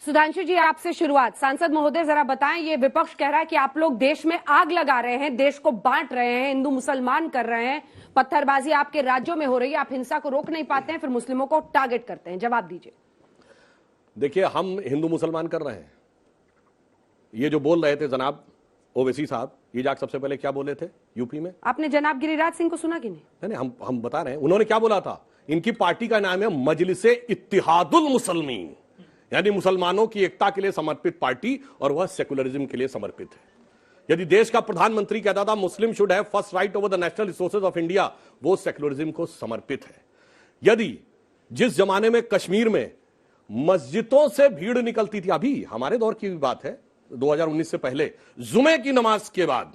सुधांशु जी, आपसे शुरुआत। सांसद महोदय, जरा बताएं, ये विपक्ष कह रहा है कि आप लोग देश में आग लगा रहे हैं, देश को बांट रहे हैं, हिंदू मुसलमान कर रहे हैं, पत्थरबाजी आपके राज्यों में हो रही है, आप हिंसा को रोक नहीं पाते हैं, फिर मुस्लिमों को टारगेट करते हैं। जवाब दीजिए। देखिए, हम हिंदू मुसलमान कर रहे हैं। ये जो बोल रहे थे जनाब ओवैसी साहब, ये जाके सबसे पहले क्या बोले थे यूपी में? आपने जनाब गिरिराज सिंह को सुना कि नहीं? हम बता रहे हैं, उन्होंने क्या बोला था। इनकी पार्टी का नाम है मजलिसे इत्तिहादुल मुसलमीन, यानी मुसलमानों की एकता के लिए समर्पित पार्टी, और वह सेकुलरिज्म के लिए समर्पित है। यदि देश का प्रधानमंत्री कहता था मुस्लिम should have first right over the national resources of India, वो सेकुलरिज्म को समर्पित है। यदि जिस जमाने में कश्मीर में मस्जिदों से भीड़ निकलती थी, अभी हमारे दौर की भी बात है, 2019 से पहले, जुमे की नमाज के बाद,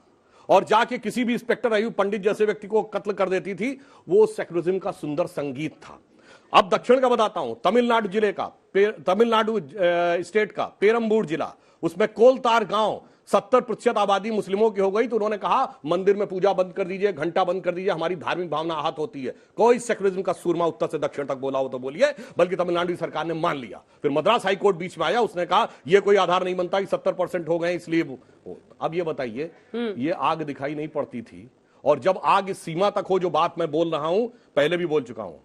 और जाके किसी भी इंस्पेक्टर अयूब पंडित जैसे व्यक्ति को कत्ल कर देती थी, वो सेकुलरिज्म का सुंदर संगीत था। अब दक्षिण का बताता हूं, तमिलनाडु जिले का, तमिलनाडु स्टेट का पेरम्बूर जिला, उसमें कोलतार गांव 70% आबादी मुस्लिमों की हो गई, तो उन्होंने कहा मंदिर में पूजा बंद कर दीजिए, घंटा बंद कर दीजिए, हमारी धार्मिक भावना आहत होती है। कोई सेकुलरिज्म का सूरमा उत्तर से दक्षिण तक बोला हो तो बोलिए, बल्कि तमिलनाडु सरकार ने मान लिया। फिर मद्रास हाईकोर्ट बीच में आया, उसने कहा यह कोई आधार नहीं बनता कि 70% हो गए इसलिए। अब ये बताइए, ये आग दिखाई नहीं पड़ती थी, और जब आग इस सीमा तक हो, जो बात मैं बोल रहा हूं पहले भी बोल चुका हूं,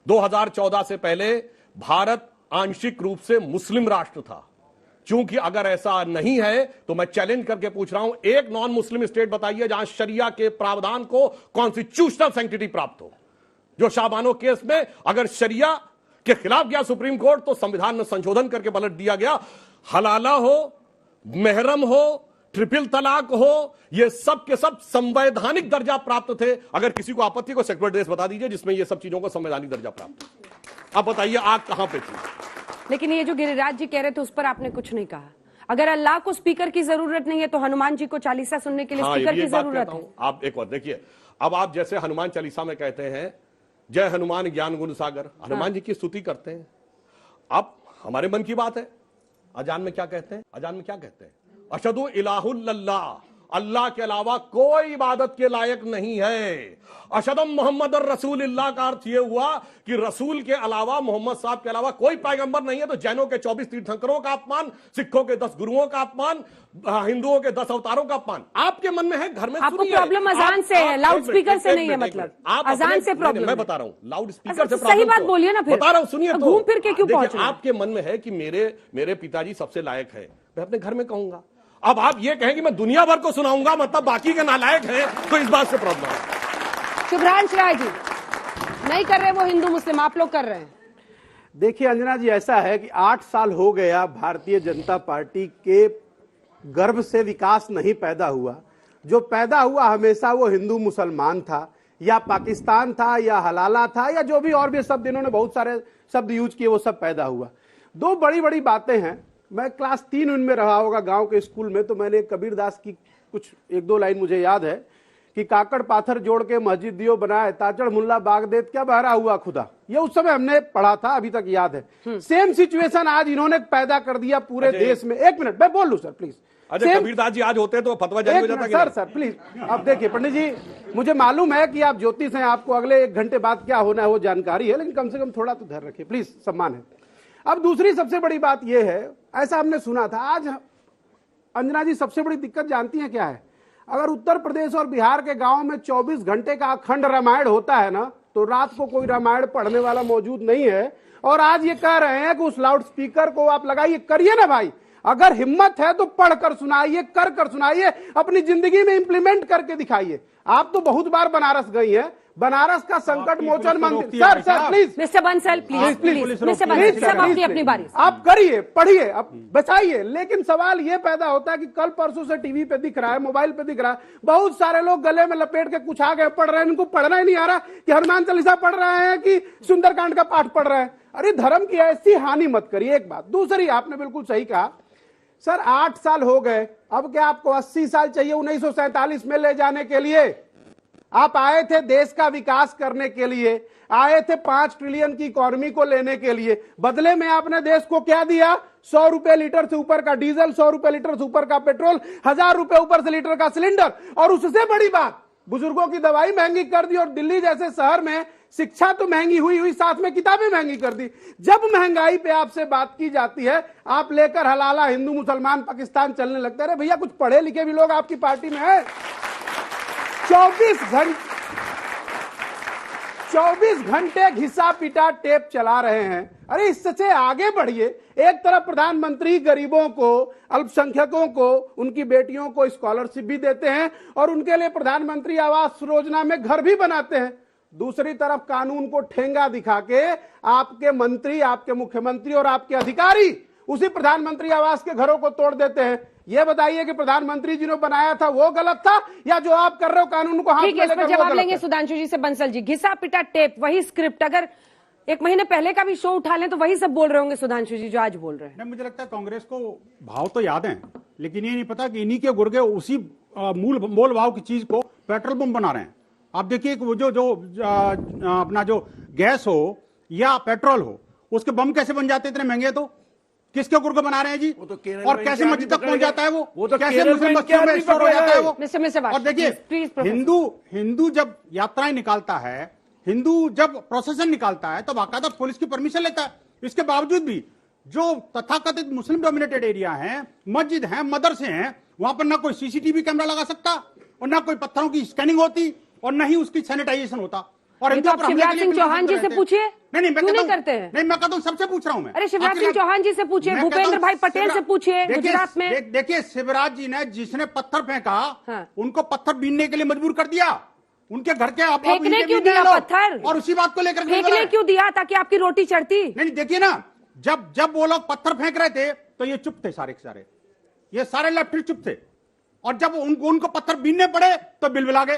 2014 से पहले भारत आंशिक रूप से मुस्लिम राष्ट्र था। चूंकि अगर ऐसा नहीं है तो मैं चैलेंज करके पूछ रहा हूं, एक नॉन मुस्लिम स्टेट बताइए जहां शरिया के प्रावधान को कॉन्स्टिट्यूशनल सैंक्टिटी प्राप्त हो। जो शाहबानो केस में अगर शरिया के खिलाफ गया सुप्रीम कोर्ट, तो संविधान में संशोधन करके पलट दिया गया। हलाला हो, महरम हो, ट्रिपल तलाक हो, ये सब के सब संवैधानिक दर्जा प्राप्त थे। अगर किसी को आपत्ति, को सेक्युलर देश बता दीजिए जिसमें ये सब चीजों को संवैधानिक दर्जा प्राप्त है। अब बताइए आग कहां पे थी? लेकिन ये जो गिरिराज जी कह रहे थे उस पर आपने कुछ नहीं कहा। अगर अल्लाह को स्पीकर की जरूरत नहीं है तो हनुमान जी को चालीसा सुनने के लिए स्पीकर की जरूरत है। आप एक बार देखिए, अब आप जैसे हनुमान चालीसा में कहते हैं जय हनुमान ज्ञान गुण सागर, हनुमान जी की स्तुति करते हैं। अब हमारे मन की बात है, अजान में क्या कहते हैं? अजान में क्या कहते हैं? अशहदु इलाहुल्लाह, अल्लाह के अलावा कोई इबादत के लायक नहीं है। अशहदम मोहम्मद रसूलुल्लाह का अर्थ यह हुआ कि रसूल के अलावा, मोहम्मद साहब के अलावा कोई पैगंबर नहीं है। तो जैनों के 24 तीर्थंकरों का अपमान, सिखों के 10 गुरुओं का अपमान, हिंदुओं के 10 अवतारों का अपमान आपके मन में है। घर में आपको प्रॉब्लम अजान से है, लाउड स्पीकर से नहीं है। मतलब अजान से प्रॉब्लम? मैं बता रहा हूं, लाउड स्पीकर से सही बात बोलिए ना। फिर बता रहा हूं, सुनिए तो। घूम फिर के क्यों पहुंचे? आपके मन में है कि मेरे पिताजी सबसे लायक है, मैं अपने घर में कहूंगा। अब आप ये कहें कि मैं दुनिया भर को सुनाऊंगा, मतलब बाकी के नालायक हैं, तो इस बात से प्रॉब्लम है। शुभ्रांश राय जी नहीं कर रहे वो हिंदू मुस्लिम, आप लोग कर रहे हैं। देखिए अंजना जी, ऐसा है कि 8 साल हो गया भारतीय जनता पार्टी के गर्भ से विकास नहीं पैदा हुआ। जो पैदा हुआ हमेशा वो हिंदू मुसलमान था, या पाकिस्तान था, या हलाला था, या जो भी और भी शब्द इन्होंने बहुत सारे शब्द यूज किए, वो सब पैदा हुआ। दो बड़ी बड़ी बातें हैं। मैं क्लास 3 में रहा होगा गांव के स्कूल में, तो मैंने कबीरदास की कुछ 1-2 लाइन मुझे याद है कि काकड़ पाथर जोड़ के मस्जिद दियो बनाए, ताचड़ मुल्ला बाग देत क्या बहरा हुआ खुदा। ये उस समय हमने पढ़ा था, अभी तक याद है। सेम सिचुएशन आज इन्होंने पैदा कर दिया पूरे देश में। 1 मिनट मैं बोल लूं सर प्लीज। कबीरदास जी आज होते तो फतवा जारी हो जाता। सर प्लीज, अब देखिए पंडित जी, मुझे मालूम है कि आप ज्योतिष हैं, आपको अगले 1 घंटे बाद क्या होना है वो जानकारी है, लेकिन कम से कम थोड़ा तो धैर्य रखिए प्लीज, सम्मान है। अब दूसरी सबसे बड़ी बात यह है, ऐसा हमने सुना था। आज अंजना जी सबसे बड़ी दिक्कत जानती हैं क्या है? अगर उत्तर प्रदेश और बिहार के गांव में 24 घंटे का अखंड रामायण होता है ना, तो रात को कोई रामायण पढ़ने वाला मौजूद नहीं है। और आज ये कह रहे हैं कि उस लाउड स्पीकर को आप लगाइए। करिए ना भाई, अगर हिम्मत है तो पढ़कर सुनाइए, कर सुनाइए, अपनी जिंदगी में इंप्लीमेंट करके दिखाइए। आप तो बहुत बार बनारस गई हैं, बनारस का संकट मोचन मंदिर। Sir please mister Bansal, please mister Bansal, अपनी बारी आप करिए, पढ़िए, अब बचाइए। लेकिन सवाल ये पैदा होता है कि कल परसों से टीवी पे दिख रहा है, मोबाइल पे दिख रहा है, बहुत सारे लोग गले में लपेट के कुछ आगे पढ़ रहे हैं। इनको पढ़ना ही नहीं आ रहा कि हनुमान चालीसा पढ़ रहे हैं कि सुंदरकांड का पाठ पढ़ रहे हैं। अरे धर्म की ऐसी हानि मत करिए, एक बात। दूसरी, आपने बिल्कुल सही कहा सर, 8 साल हो गए, अब क्या आपको 80 साल चाहिए 1947 में ले जाने के लिए? आप आए थे देश का विकास करने के लिए, आए थे 5 ट्रिलियन की इकोनॉमी को लेने के लिए। बदले में आपने देश को क्या दिया? 100 रुपए लीटर से ऊपर का डीजल, 100 रुपए लीटर से ऊपर का पेट्रोल, 1000 रुपए ऊपर से लीटर का सिलेंडर। और उससे बड़ी बात, बुजुर्गों की दवाई महंगी कर दी। और दिल्ली जैसे शहर में शिक्षा तो महंगी हुई हुई, साथ में किताबें महंगी कर दी। जब महंगाई पे आपसे बात की जाती है, आप लेकर हलाला हिंदू मुसलमान पाकिस्तान चलने लगते हैं। अरे भैया, कुछ पढ़े लिखे भी लोग आपकी पार्टी में है। 24 घंटे घिसा पिटा टेप चला रहे हैं। अरे इससे आगे बढ़िए। एक तरफ प्रधानमंत्री गरीबों को, अल्पसंख्यकों को, उनकी बेटियों को स्कॉलरशिप भी देते हैं और उनके लिए प्रधानमंत्री आवास योजना में घर भी बनाते हैं। दूसरी तरफ कानून को ठेंगा दिखा के आपके मंत्री, आपके मुख्यमंत्री और आपके अधिकारी उसी प्रधानमंत्री आवास के घरों को तोड़ देते हैं। ये बताइए कि प्रधानमंत्री जी ने बनाया था वो गलत था, या जो आप कर रहे हो कानून को हाथ में लेकर वो गलत है? जवाब लेंगे सुधांशु जी से। बंसल जी, घिसा पिटा टेप, वही स्क्रिप्ट, अगर 1 महीने पहले का भी शो उठा लें तो वही सब बोल रहे होंगे सुधांशु जी जो आज बोल रहे हैं। नहीं, मुझे लगता है कांग्रेस को भाव तो याद है, लेकिन ये नहीं पता कि इन्हीं के गुर्गे उसी मोल भाव की चीज को पेट्रोल पंप बना रहे हैं। आप देखिए वो जो अपना जो गैस हो या पेट्रोल हो, उसके बम कैसे बन जाते इतने महंगे? तो किसके गुर्गे बना रहे हैं जी? और कैसे मस्जिद तक पहुंच जाता है वो? तो कैसे मुस्लिम बस्तियों में स्टोर हो जाता है वो? और देखिए, हिंदू जब यात्राएं निकालता है, हिंदू जब प्रोसेशन निकालता है, तो बाकायदा पुलिस की परमिशन लेता है। इसके बावजूद भी जो तथाकथित मुस्लिम डोमिनेटेड एरिया है, मस्जिद है, मदरसे हैं, वहां पर ना कोई सीसीटीवी कैमरा लगा सकता और ना कोई पत्थरों की स्कैनिंग होती और न ही उसकी सैनिटाइजेशन होता। और तो आप शिवराज सिंह चौहान जी से पूछिए, नहीं क्यों नहीं करते हैं? नहीं, मैं कहता हूं सबसे पूछ रहा हूं मैं। अरे शिवराज सिंह चौहान जी से पूछिए, भूपेंद्र भाई पटेल से पूछिए गुजरात में। देखिए, शिवराज जी ने जिसने पत्थर फेंका, हाँ। उनको पत्थर बीनने के लिए मजबूर कर दिया। उनके घर के आप फेंकने क्यों दिया पत्थर? और उसी बात को लेकर फेंकने क्यों दिया? ताकि आपकी रोटी चढ़ती। नहीं, देखिए ना, जब वो लोग पत्थर फेंक रहे थे तो ये चुप थे, सारे के सारे, ये सारे लेफ्टिस्ट चुप थे। और जब उनको पत्थर बीनने पड़े तो बिलबिला गए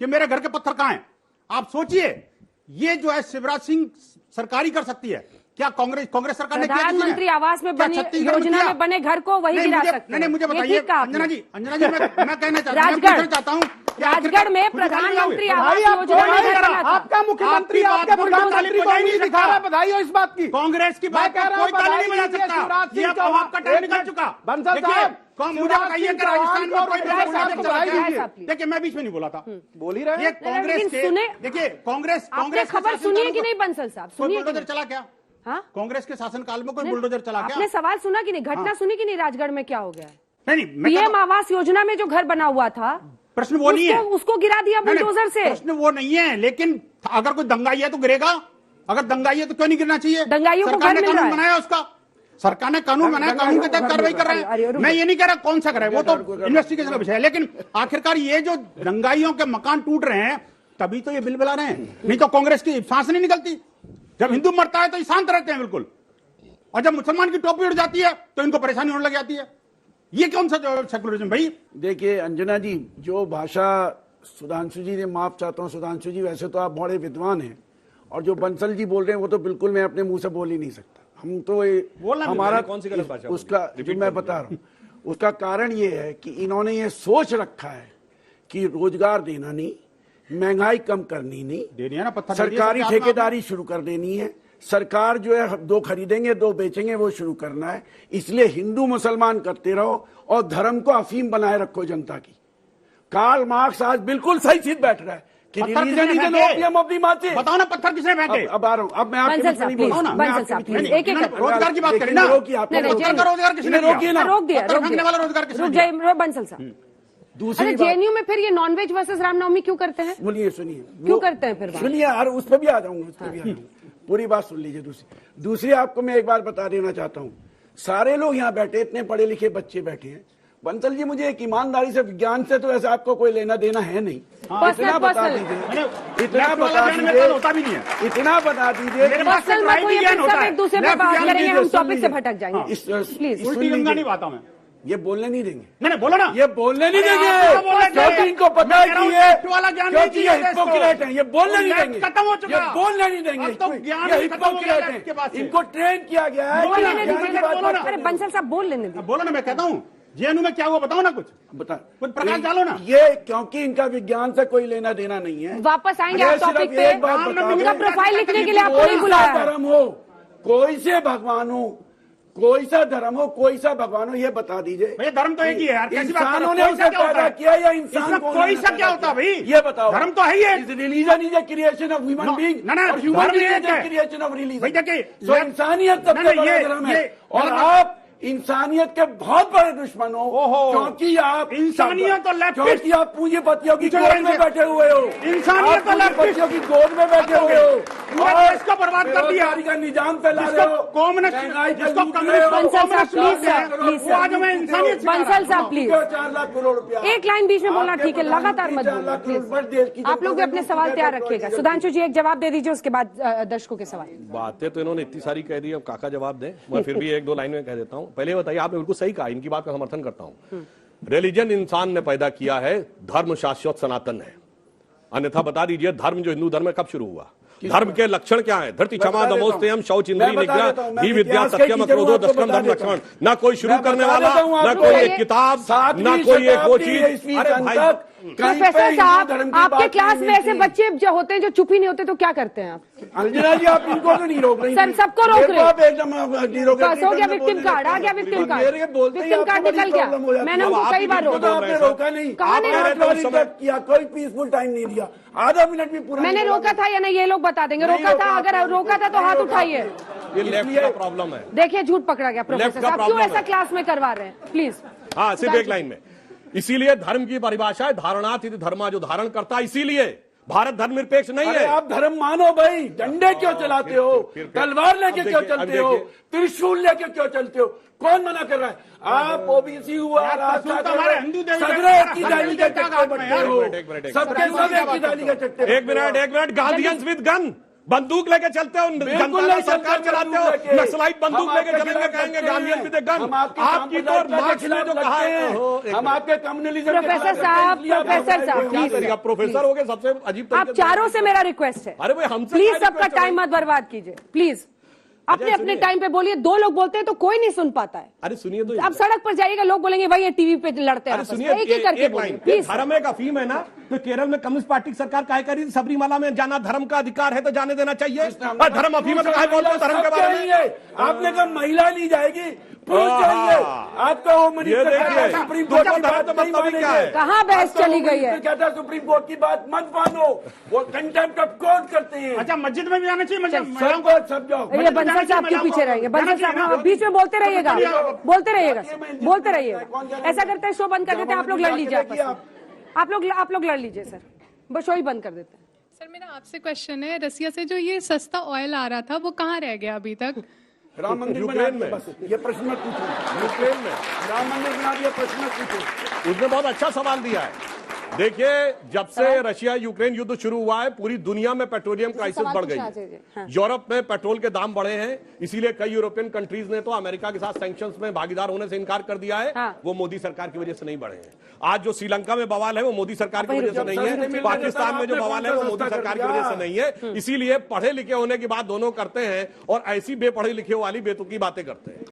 कि मेरे घर के पत्थर कहां हैं। आप सोचिए, ये जो है शिवराज सिंह सरकार ही कर सकती है क्या? कांग्रेस सरकार ने किया? प्रधानमंत्री आवास में बनी योजना में बने घर को वही गिरा सकते हैं। नहीं, मुझे बताइए अंजना जी, मैं कहना चाहता हूँ राजगढ़ में प्रधानमंत्री आवास योजना में घर बना था। आपका मुख्यमंत्री, आपका प्रधानमंत्री को नहीं दिखा रहा। बधाई हो इस बात की। कांग्रेस की बात कह रहा हूँ, कोई ताली नहीं बजा सकता। ये आपका टाइम निकल चुका। बंसल साहब, मुझे बताइए कि राजस्थान में कोई देखिए, मैं बीच में नहीं बोला था, बोल ही रहे। ये कांग्रेस के, देखिए कांग्रेस खबर सुनिए कि नहीं बंसल साहब? सुनिए, बुलडोजर चला क्या? हाँ, कांग्रेस के शासनकाल में कोई बुलडोजर चला क्या? आपने सवाल सुना कि नहीं? घटना सुनी कि नहीं? राजगढ़ में क्या हो गया? नहीं, पीएम आवास योजना में जो घर बना हुआ था, प्रश्न वो नहीं है, उसको गिरा दिया बुलडोजर से। प्रश्न वो नहीं है, लेकिन अगर कोई दंगाई है तो गिरेगा। अगर दंगाई है तो क्यों नहीं गिरना चाहिए? दंगाइयों को सरकार ने कानून बनाया, उसका सरकार ने कानून बनाया, कानून के तहत कार्रवाई कर रहे हैं। मैं ये नहीं कह रहा कौन सा करे, वो तो इन्वेस्टिगेशन का विषय है। लेकिन आखिरकार ये जो दंगाइयों के मकान टूट रहे हैं, तभी तो ये बिल बुला रहे हैं। नहीं तो कांग्रेस की सांस नहीं निकलती। जब हिंदू मरता है तो ये शांत रहते हैं बिल्कुल, और जब मुसलमान की टोपी उड़ जाती है तो इनको परेशानी होने लग जाती है। ये कौन सा सेकुलरिज्म भाई? देखिए अंजना जी, जो भाषा सुधांशु जी ने, माफ चाहता हूं सुधांशु जी, वैसे तो आप बड़े विद्वान हैं, और जो बंसल जी बोल रहे हैं वो तो बिल्कुल मैं अपने मुंह से बोल ही नहीं सकता। हम तो हमारा कौन सी गलत भाषा उसका जो मैं बता रहा हूं, उसका कारण ये है कि इन्होंने ये सोच रखा है कि रोजगार देना नहीं, महंगाई कम करनी नहीं, देनी है ना, पत्थर सरकारी ठेकेदारी शुरू कर देनी है, सरकार जो है 2 खरीदेंगे 2 बेचेंगे वो शुरू करना है। इसलिए हिंदू मुसलमान करते रहो और धर्म को अफीम बनाए रखो जनता की। कार्ल मार्क्स आज बिल्कुल सही चीज बैठ रहा है कि religion is an opium of the masses. बताओ ना, पत्थर किसने फेंके? अब आ रहा हूं, अब मैं आपके पीछे नहीं बोल रहा हूं। रोजगार की बात करें ना, रोजगार किसने रोकिए ना, रोक दिया वाला रोजगार किसने दिया? बंसल साहब, दूसरी जेएनयू में फिर ये नॉनवेज वर्सेस रामनवमी क्यों करते हैं? सुनिए क्यों करते हैं फिर? सुनिए यार, उस पर भी आ जाऊंगा, उस पर भी आ जाऊंगा, पूरी बात सुन लीजिए। दूसरी आपको मैं एक बात बता देना चाहता हूँ, सारे लोग यहाँ बैठे, इतने पढ़े लिखे बच्चे बैठे हैं। बंसल जी, मुझे एक ईमानदारी से, विज्ञान से तो ऐसे आपको कोई लेना देना है नहीं। इतना बता दीजिए, इतना बता दीजिए, एक दूसरे पर बात करेंगे, हम टॉपिक से भटक जाएंगे। प्लीज, उल्टी गंगा नहीं बात हमें ये बोलने नहीं देंगे। नहीं बोलो ना, ये बोलने नहीं देंगे, क्योंकि इनको पता है कि ये हिपोक्रेट है, ये बोलने नहीं देंगे, खत्म हो चुका, ये बोलने नहीं देंगे, ये हिपोक्रेट है, इनको ट्रेन किया गया है। अरे बंसल साहब बोल लेने दीजिए। बोलो ना, मैं कहता हूँ जेएनयू में क्या हुआ, बताओ ना, कुछ प्रकाश डालो ना। ये क्योंकि इनका विज्ञान से कोई लेना देना नहीं है। वापस आएंगे आप टॉपिक पे, उनका प्रोफाइल लिखने के लिए आपको नहीं बुलाया। धर्म हो, कोई से भगवान हो, कोई सा धर्म हो, कोई सा भगवान हो, ये बता दीजिए। भैया धर्म तो एक ही है यार, कैसी बात कर रहे हो? इंसानों ने कोई सा उसे क्या होता पैदा है? किया या इंसान इसमें को कोई सा क्या होता है भाई? ये बताओ। धर्म तो है ही है। Religion is a creation of human being, ना, और ह्यूमन धर्म बीइंग एक इज ए है। Creation of religion. भाई देखिए, तो इंसानियत ना, सबसे ना, बड़ा ये- धर्म ये- है, और मतलब- आप इंसानियत के बहुत बड़े दुश्मन हो, ओहो। क्योंकि आप इंसानियत और लेफ्टिस्ट- क्योंकि आप पूंजीपतियों की पूछो गोद इनसे। में बैठे हुए हो। इंसानियत आप और लेफ्टिस्ट- पूंजीपतियों की गोद में बैठे हुए हो, पूरा देश को बर्बाद कर दिया। बेरोजगारी का निजाम फैला रहे जिसको हो, कॉम्युनिस्ट- महंगाई का जिसको लूट रहे कम्युनिस्ट- हो। बंसल साहब, प्लीज सर, प्लीज वो आज हमें इंसानियत सिखा रहा है। बंसल साहब प्लीज 4 लाख करोड़ रुपया। एक लाइन बीच में बोलना आपके ठीक है, लगातार मत 4 लाख बोलिए करोड़ रुपए देश की प्लीज। आप लोग भी जनता अपने से सवाल लूट तैयार रहे हो। रखिएगा। सुधांशु जी एक जवाब दे दीजिए, उसके बाद दर्शकों के सवाल। बातें तो इन्होंने इतनी सारी कह दी, अब काका जवाब दें। मैं फिर भी एक दो लाइन में कह देता हूं। पहले बताइए, आपने बिल्कुल सही कहा, इनकी बात का समर्थन करता हूं। रिलीजन इंसान ने पैदा किया है, धर्म शाश्वत सनातन है। अन्यथा बता दीजिए, धर्म जो हिंदू धर्म है कब शुरू हुआ? धर्म के लक्षण क्या है? धरती क्षमा दमोस्तयम शौच इंद्रिय निग्रह ही विद्या सत्यम क्रोधो दशकम धर्म लक्षण। ना कोई शुरू करने वाला, ना कोई एक किताब, ना कोई एक वो चीज। अरे भाई, प्रोफेसर साहब, आपके क्लास में ऐसे बच्चे जो होते हैं जो चुप ही नहीं होते, तो क्या करते हैं आप? अंजना जी, आप इनको तो नहीं रोक रही। सर, सबको रोक रहे हैं। आप एकदम नहीं रोक बस हो गया विक्टिम कार्ड, आ गया विक्टिम कार्ड, विक्टिम कार्ड निकल गया। मैंने उनको कई बार तो रोका। आपने रोका नहीं, कहाँ ने रोका? रिजेक्ट किया, कोई पीसफुल टाइम नहीं दिया, आधा मिनट भी पूरा मैंने नहीं रोका था या नहीं, ये लोग बता देंगे। नहीं रोका था? रोका अगर आपने। रोका था तो नहीं हाथ रोका उठाइए। ये लेफ्ट का प्रॉब्लम है। देखिए, झूठ पकड़ा गया प्रोफेसर लेफ्ट का साहब। क्यों प्रॉब्लम ऐसा है। क्लास में करवा रहे हैं? प्लीज। हाँ, सिर्फ एक लाइन में। इसीलिए धर्म की परिभाषा है धारणात इति धर्मा, जो धारण करता है। इसीलिए भारत धर्मनिरपेक्ष नहीं अरे है। आप धर्म मानो भाई, डंडे क्यों चलाते हो, फिर तलवार लेके अब क्यों देखिए, चलते हो, त्रिशूल लेके क्यों चलते हो? कौन मना कर रहा है? आप ओबीसी हुआ, त्रिशूल तो हमारे हिंदू देवी सगरे एक की देवता डाली के चट्टे बट्टे हो, एक मिनट, सबके सब एक की डाली के चट्टे। एक मिनट, गार्डियंस विद गन, बंदूक लेके चलते हो, जनता नहीं का सरकार चलते चलाते बंदूक हो, लेके। नक्सलाइट बंदूक हम लेके आपके चलेंगे, खिलाफ कहेंगे लड़ते गार्डियन हैं। With gun. हम आपके आपकी तो सांप्रदायिकता के मार्क्स में खिलाफ जो कहा लड़ते है, हैं। हम आपके कम्युनिज्म के प्रोफेसर खिलाफ लड़ते हैं, साहब, इसलिए आप प्रोफेसर हमारे साहब, को- क्या प्लीज। करिएगा? प्रोफेसर हो गए, सबसे अजीब आप तरीके से- चारों से मेरा रिक्वेस्ट है, अरे भाई, हमसे प्लीज क्या सबका रिक्वेस्ट है टाइम भाई? मत बर्बाद कीजिए प्लीज। अपने अपने सुनिए। टाइम पे बोलिए। दो लोग बोलते हैं तो कोई नहीं सुन पाता है। अरे सुनिए तो, अब सड़क पर जाइएगा, लोग बोलेंगे भाई ये टीवी पे लड़ते हैं अरे आपस में। सुनिए, एक ही करके एक बोलिए लाइन। प्लीज। धर्म एक अफीम है ना, तो केरल में कम्युनिस्ट पार्टी की सरकार काय करी? सबरीमाला में जाना धर्म का अधिकार है तो जाने देना चाहिए। और धर्म अफीम है तो काय बोलते हो धर्म के बारे में? आपने कहा महिला नहीं जाएगी, पुरुष जाएंगे। आपका होम ये मिनिस्टर देखिए, कहता है सुप्रीम दो कोर्ट तो की धर्म बात तो नहीं मतलब ही क्या मानेंगे। है? कहाँ बहस आपका चली होम गई है? मिनिस्टर कहता है सुप्रीम कोर्ट की बात मत मानो, वो कंटेम्प्ट ऑफ कोर्ट करते हैं। अच्छा, मस्जिद में भी आना चाहिए, महिलाओं सब को। सब जाओ। ये बंसल साहब के पीछे रहेंगे। बंसल साहब बीच में बोलते रहिएगा, बोलते रहिएगा, बोलते रहिएगा। ऐसा करते हैं, शो बंद कर देते हैं। आप लोग लड़ लीजिए आपस में। आप लोग लड़ लीजिए सर, बस शो ही बंद कर देते हैं। सर मेरा आपसे क्वेश्चन है, रसिया से जो ये सस्ता ऑयल आ रहा था वो कहाँ रह गया अभी तक? राम मंदिर बना यूक्रेन दिया, में। बस ये प्रश्न मत पूछो। यूक्रेन में राम मंदिर बना दिया, प्रश्न मत पूछो। उसने बहुत अच्छा सवाल दिया है। देखिए, जब से रशिया यूक्रेन युद्ध शुरू हुआ है, पूरी दुनिया में पेट्रोलियम क्राइसिस सवाल बढ़ गई पूछना चाहिए, हाँ। है। यूरोप में पेट्रोल के दाम बढ़े हैं, इसीलिए कई यूरोपियन कंट्रीज ने तो अमेरिका के साथ सैंक्शंस में भागीदार होने से इनकार कर दिया है। हाँ। वो मोदी सरकार की वजह से नहीं बढ़े हैं। आज जो श्रीलंका में बवाल है वो मोदी सरकार की वजह से नहीं है, पाकिस्तान में जो बवाल है वो मोदी सरकार की वजह से नहीं है। इसीलिए पढ़े लिखे होने की बात दोनों करते हैं और ऐसी बेपढ़े लिखे वाली बेतुकी बातें करते हैं।